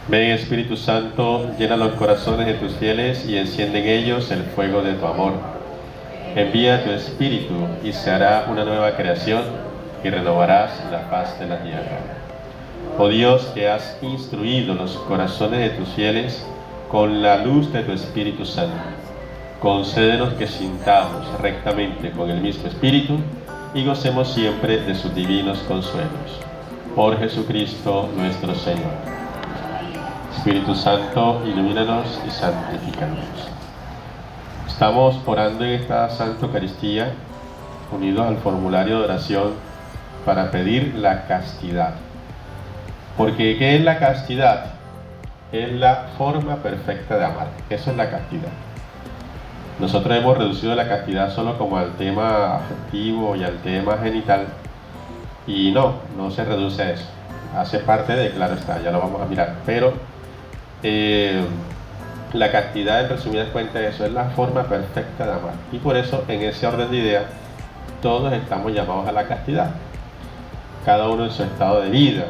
Ven Espíritu Santo, llena los corazones de tus fieles y enciende en ellos el fuego de tu amor. Envía tu Espíritu y se hará una nueva creación y renovarás la faz de la tierra. Oh Dios, que has instruido los corazones de tus fieles con la luz de tu Espíritu Santo, concédenos que sintamos rectamente con el mismo Espíritu y gocemos siempre de sus divinos consuelos. Por Jesucristo nuestro Señor. Espíritu Santo, ilumínanos y santifícanos. Estamos orando en esta Santa Eucaristía, unidos al formulario de oración para pedir la castidad. Porque ¿qué es la castidad? Es la forma perfecta de amar. Eso es la castidad. Nosotros hemos reducido la castidad solo como al tema afectivo y al tema genital. Y no se reduce a eso. Hace parte de, claro está, ya lo vamos a mirar. Pero la castidad, en resumidas cuentas, eso es la forma perfecta de amar. Y por eso, en ese orden de ideas, todos estamos llamados a la castidad. Cada uno en su estado de vida.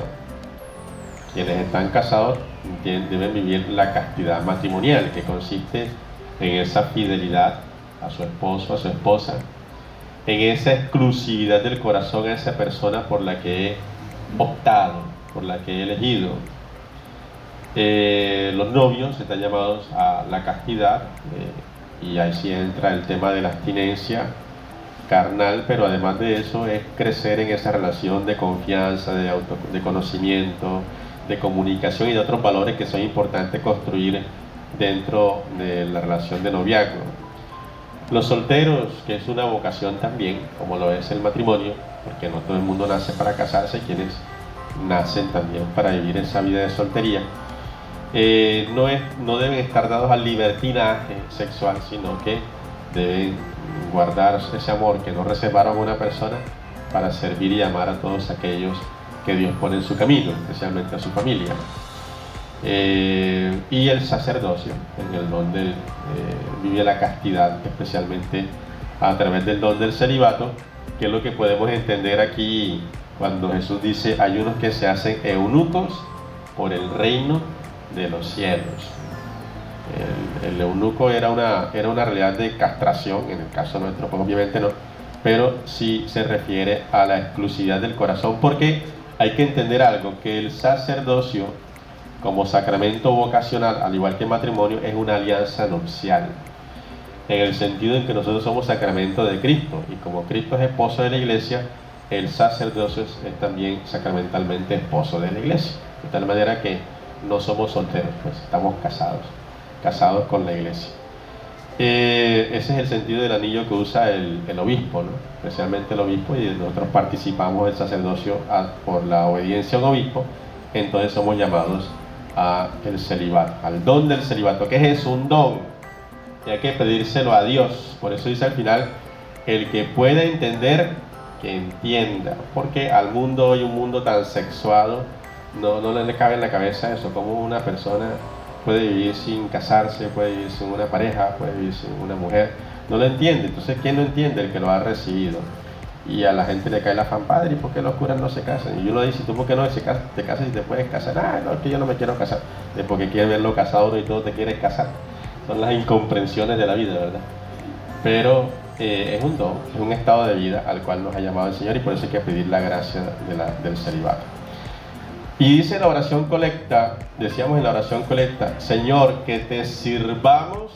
Quienes están casados deben vivir la castidad matrimonial, que consiste en esa fidelidad a su esposo, a su esposa, en esa exclusividad del corazón a esa persona por la que he optado, por la que he elegido. Los novios están llamados a la castidad, y ahí sí entra el tema de la abstinencia carnal, pero además de eso es crecer en esa relación de confianza, de conocimiento, de comunicación y de otros valores que son importantes construir dentro de la relación de noviazgo. Los solteros, que es una vocación también, como lo es el matrimonio, porque no todo el mundo nace para casarse, quienes nacen también para vivir esa vida de soltería, no deben estar dados al libertinaje sexual, sino que deben guardar ese amor que no reservaron a una persona para servir y amar a todos aquellos que Dios pone en su camino, especialmente a su familia. Y el sacerdocio, en el don vive la castidad, especialmente a través del don del celibato, que es lo que podemos entender aquí cuando Jesús dice: hay unos que se hacen eunucos por el reino de los cielos. El eunuco era una realidad de castración, en el caso nuestro pues obviamente no, pero sí se refiere a la exclusividad del corazón, porque hay que entender algo, que el sacerdocio como sacramento vocacional, al igual que el matrimonio, es una alianza nupcial, en el sentido en que nosotros somos sacramento de Cristo, y como Cristo es esposo de la iglesia, el sacerdocio es también sacramentalmente esposo de la iglesia, de tal manera que no somos solteros, pues estamos casados con la iglesia. Ese es el sentido del anillo que usa el obispo, ¿no? Especialmente el obispo, y nosotros participamos del sacerdocio por la obediencia a un obispo. Entonces somos llamados al celibato, al don del celibato, que es un don y hay que pedírselo a Dios. Por eso dice al final: el que pueda entender, que entienda, porque al mundo hoy, un mundo tan sexuado, no le cabe en la cabeza eso, como una persona puede vivir sin casarse, puede vivir sin una pareja, puede vivir sin una mujer, no lo entiende. Entonces, ¿quién no entiende? El que lo ha recibido. Y a la gente le cae la fan: padre, ¿y por qué los curas no se casan? Y uno dice: ¿tú por qué no te casas y te puedes casar? Ah, no, es que yo no me quiero casar. Es porque quieres verlo casado y todo te quieres casar. Son las incomprensiones de la vida, ¿verdad? Pero es un don, es un estado de vida al cual nos ha llamado el Señor, y por eso hay que pedir la gracia del celibato. Y dice la oración colecta, decíamos en la oración colecta: Señor, que te sirvamos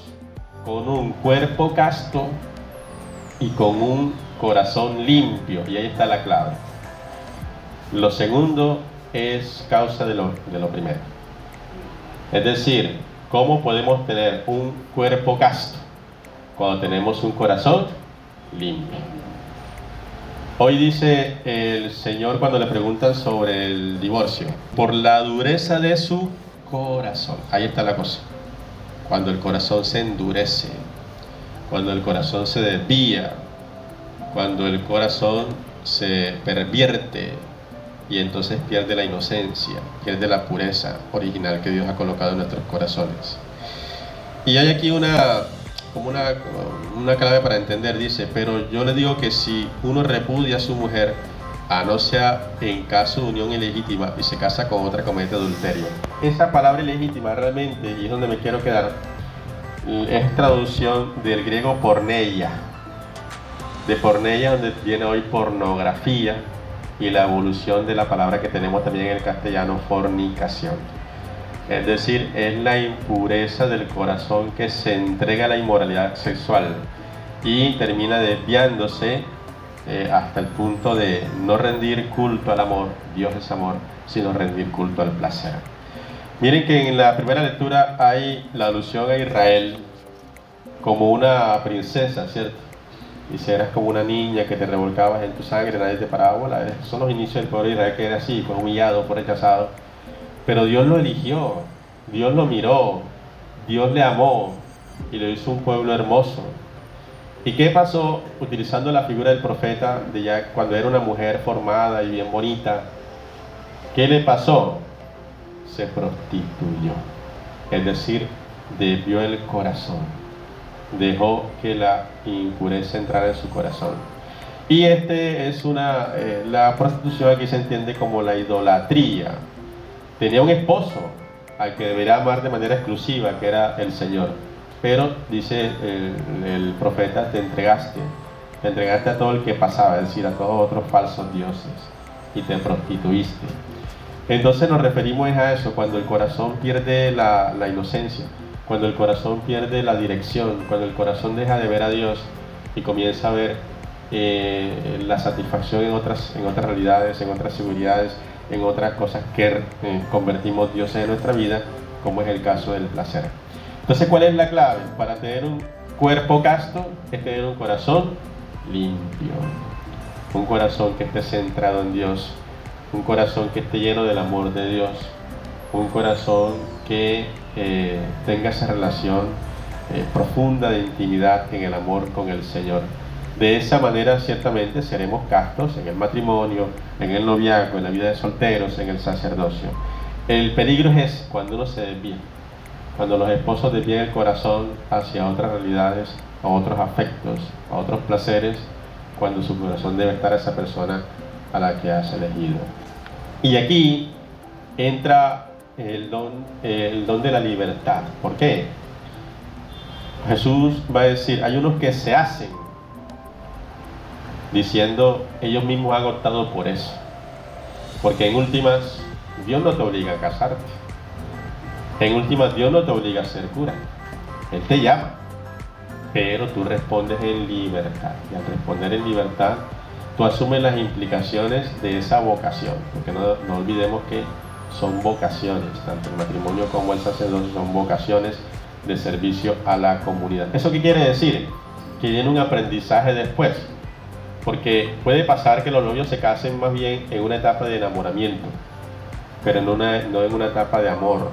con un cuerpo casto y con un corazón limpio. Y ahí está la clave. Lo segundo es causa de lo primero. Es decir, ¿cómo podemos tener un cuerpo casto? Cuando tenemos un corazón limpio. Hoy dice el Señor, cuando le preguntan sobre el divorcio: por la dureza de su corazón. Ahí está la cosa. Cuando el corazón se endurece, cuando el corazón se desvía, cuando el corazón se pervierte, y entonces pierde la inocencia, pierde la pureza original que Dios ha colocado en nuestros corazones. Y hay aquí una clave para entender. Dice: pero yo le digo que si uno repudia a su mujer, a no sea en caso de unión ilegítima y se casa con otra, comete adulterio. Esa palabra ilegítima realmente, y es donde me quiero quedar, es traducción del griego porneia, de porneia, donde viene hoy pornografía, y la evolución de la palabra que tenemos también en el castellano, fornicación. Es decir, es la impureza del corazón que se entrega a la inmoralidad sexual y termina desviándose hasta el punto de no rendir culto al amor, Dios es amor, sino rendir culto al placer. Miren que en la primera lectura hay la alusión a Israel como una princesa, ¿cierto? Dice, eras como una niña que te revolcabas en tu sangre, nadie te paraba bola. Son los inicios del pueblo de Israel, que era así, fue humillado, fue rechazado. Pero Dios lo eligió, Dios lo miró, Dios le amó y lo hizo un pueblo hermoso. ¿Y qué pasó utilizando la figura del profeta de ya cuando era una mujer formada y bien bonita? ¿Qué le pasó? Se prostituyó, es decir, desvió el corazón, dejó que la impureza entrara en su corazón. Y la prostitución aquí se entiende como la idolatría. Tenía un esposo al que debería amar de manera exclusiva, que era el Señor. Pero, dice el profeta, te entregaste a todo el que pasaba, es decir, a todos otros falsos dioses, y te prostituiste. Entonces nos referimos a eso, cuando el corazón pierde la inocencia, cuando el corazón pierde la dirección, cuando el corazón deja de ver a Dios y comienza a ver la satisfacción en otras realidades, en otras seguridades, en otras cosas que convertimos dioses en nuestra vida, como es el caso del placer. Entonces, ¿cuál es la clave? Para tener un cuerpo casto es tener un corazón limpio, un corazón que esté centrado en Dios, un corazón que esté lleno del amor de Dios, un corazón que tenga esa relación profunda de intimidad en el amor con el Señor. De esa manera ciertamente seremos castos en el matrimonio, en el noviazgo, en la vida de solteros, en el sacerdocio. El peligro es cuando uno se desvía, cuando los esposos desvían el corazón hacia otras realidades, a otros afectos, a otros placeres, cuando su corazón debe estar a esa persona a la que has elegido. Y aquí entra el don de la libertad. ¿Por qué? Jesús va a decir, hay unos que se hacen, diciendo, ellos mismos han optado por eso. Porque en últimas, Dios no te obliga a casarte. En últimas, Dios no te obliga a ser cura. Él te llama, pero tú respondes en libertad. Y al responder en libertad, tú asumes las implicaciones de esa vocación. Porque no olvidemos que son vocaciones, tanto el matrimonio como el sacerdocio son vocaciones de servicio a la comunidad. ¿Eso qué quiere decir? Que viene un aprendizaje después. Porque puede pasar que los novios se casen más bien en una etapa de enamoramiento, pero no en una etapa de amor.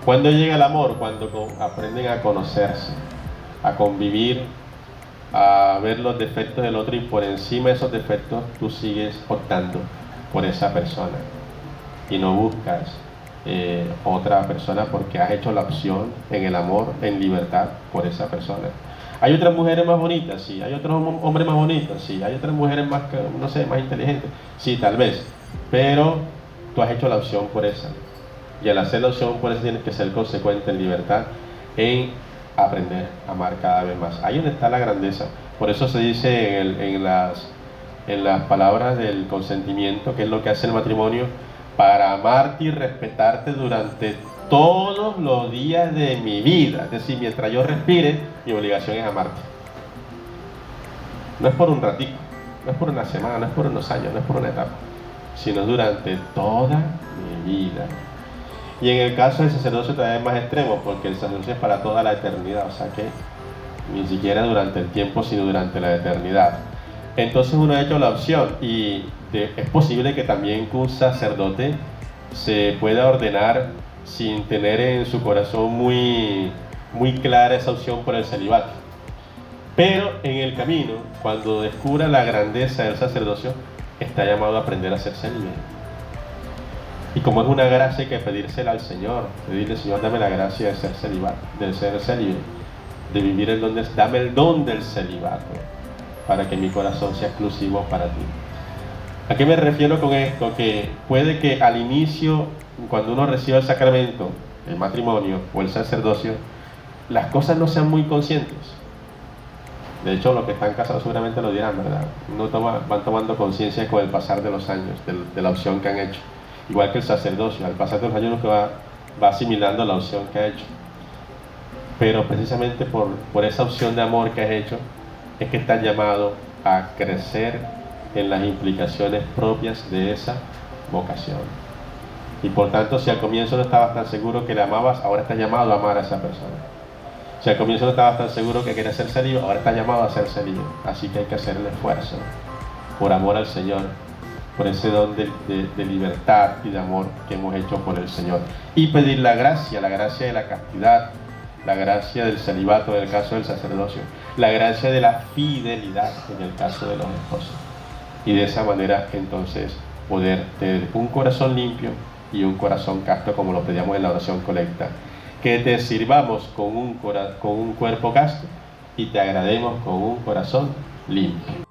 ¿Cuándo llega el amor? Cuando aprenden a conocerse, a convivir, a ver los defectos del otro, y por encima de esos defectos tú sigues optando por esa persona y no buscas otra persona porque has hecho la opción en el amor, en libertad, por esa persona. ¿Hay otras mujeres más bonitas? Sí. ¿Hay otros hombres más bonitos? Sí. ¿Hay otras mujeres más, no sé, más inteligentes? Sí, tal vez. Pero tú has hecho la opción por esa. Y al hacer la opción por esa tienes que ser consecuente en libertad, en aprender a amar cada vez más. Ahí donde está la grandeza. Por eso se dice en las palabras del consentimiento, que es lo que hace el matrimonio, para amarte y respetarte durante todos los días de mi vida. Es decir, mientras yo respire, mi obligación es amarte. No es por un ratito, no es por una semana, no es por unos años, no es por una etapa, sino durante toda mi vida. Y en el caso del sacerdocio todavía es más extremo, porque el sacerdocio es para toda la eternidad, o sea que ni siquiera durante el tiempo, sino durante la eternidad. Entonces uno ha hecho la opción, y es posible que también un sacerdote se pueda ordenar sin tener en su corazón muy clara esa opción por el celibato. Pero en el camino, cuando descubra la grandeza del sacerdocio, está llamado a aprender a ser célibe. Y como es una gracia, hay que pedírsela al Señor, pedirle: Señor, dame la gracia de ser celibato, de ser célibe, de vivir dame el don del celibato, para que mi corazón sea exclusivo para ti. ¿A qué me refiero con esto? Que puede que al inicio, cuando uno reciba el sacramento, el matrimonio o el sacerdocio, las cosas no sean muy conscientes. De hecho, los que están casados seguramente lo dirán, ¿verdad? Van tomando conciencia con el pasar de los años, de la opción que han hecho. Igual que el sacerdocio, al pasar de los años uno que va asimilando la opción que ha hecho. Pero precisamente por esa opción de amor que has hecho, es que estás llamado a crecer en las implicaciones propias de esa vocación. Y por tanto, si al comienzo no estabas tan seguro que le amabas, ahora estás llamado a amar a esa persona. Si al comienzo no estabas tan seguro que querías ser celibo, ahora estás llamado a ser celibo. Así que hay que hacer el esfuerzo por amor al Señor, por ese don de libertad y de amor que hemos hecho por el Señor. Y pedir la gracia de la castidad, la gracia del celibato en el caso del sacerdocio, la gracia de la fidelidad en el caso de los esposos. Y de esa manera entonces poder tener un corazón limpio y un corazón casto, como lo pedíamos en la oración colecta. Que te sirvamos con un cuerpo casto y te agrademos con un corazón limpio.